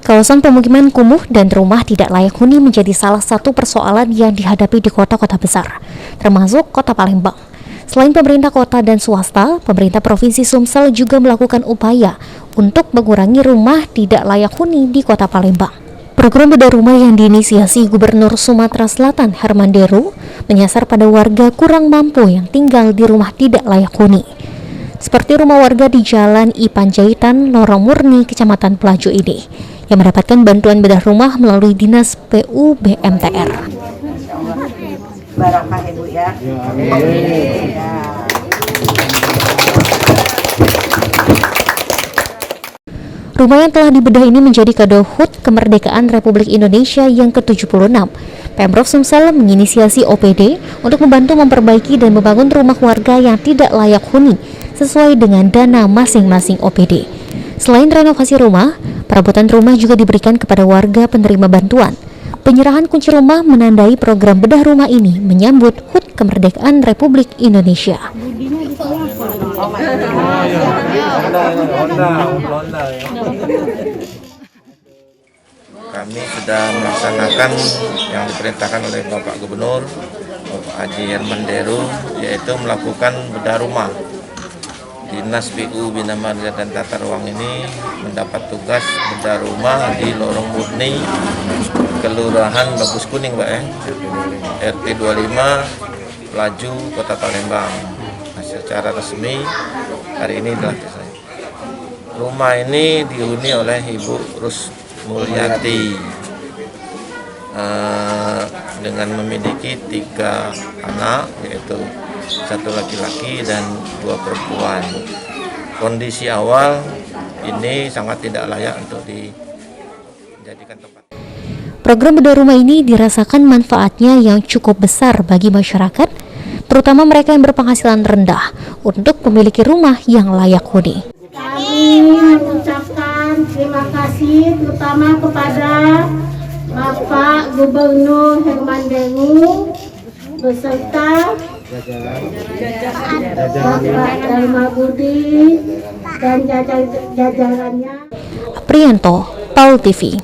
Kawasan pemukiman kumuh dan rumah tidak layak huni menjadi salah satu persoalan yang dihadapi di kota-kota besar, termasuk kota Palembang. Selain pemerintah kota dan swasta, pemerintah Provinsi Sumsel juga melakukan upaya untuk mengurangi rumah tidak layak huni di kota Palembang. Program bedah rumah yang diinisiasi Gubernur Sumatera Selatan Herman Deru menyasar pada warga kurang mampu yang tinggal di rumah tidak layak huni. Seperti rumah warga di Jalan I Panjaitan, Lorong Murni, Kecamatan Pelaju ini, yang mendapatkan bantuan bedah rumah melalui Dinas PU BMTR. Barokah Ibu ya. Rumah yang telah dibedah ini menjadi kado HUT Kemerdekaan Republik Indonesia yang ke-76. Pemprov Sumsel menginisiasi OPD untuk membantu memperbaiki dan membangun rumah warga yang tidak layak huni sesuai dengan dana masing-masing OPD. Selain renovasi rumah, perabotan rumah juga diberikan kepada warga penerima bantuan. Penyerahan kunci rumah menandai program bedah rumah ini menyambut HUT Kemerdekaan Republik Indonesia. Kami sudah melaksanakan yang diperintahkan oleh Bapak Gubernur, Bapak Haji Herman Deru, yaitu melakukan bedah rumah. Dinas PU Bina Marga dan Tata Ruang ini mendapat tugas bedah rumah di Lorong Murni, Kelurahan Bagus Kuning, Pak ya, RT 25, Pelaju, Kota Palembang. Nah, secara resmi hari ini telah selesai. Rumah ini dihuni oleh Ibu Rus Mulyati dengan memiliki 3 anak, yaitu 1 laki-laki dan 2 perempuan. Kondisi awal ini sangat tidak layak untuk dijadikan tempat. Program bedah rumah ini dirasakan manfaatnya yang cukup besar bagi masyarakat, terutama mereka yang berpenghasilan rendah, untuk memiliki rumah yang layak huni. Kami mengucapkan terima kasih terutama kepada Bapak Gubernur Herman Deru beserta Bapak Darmabudi dan jajarannya. Aprianto, Paul TV.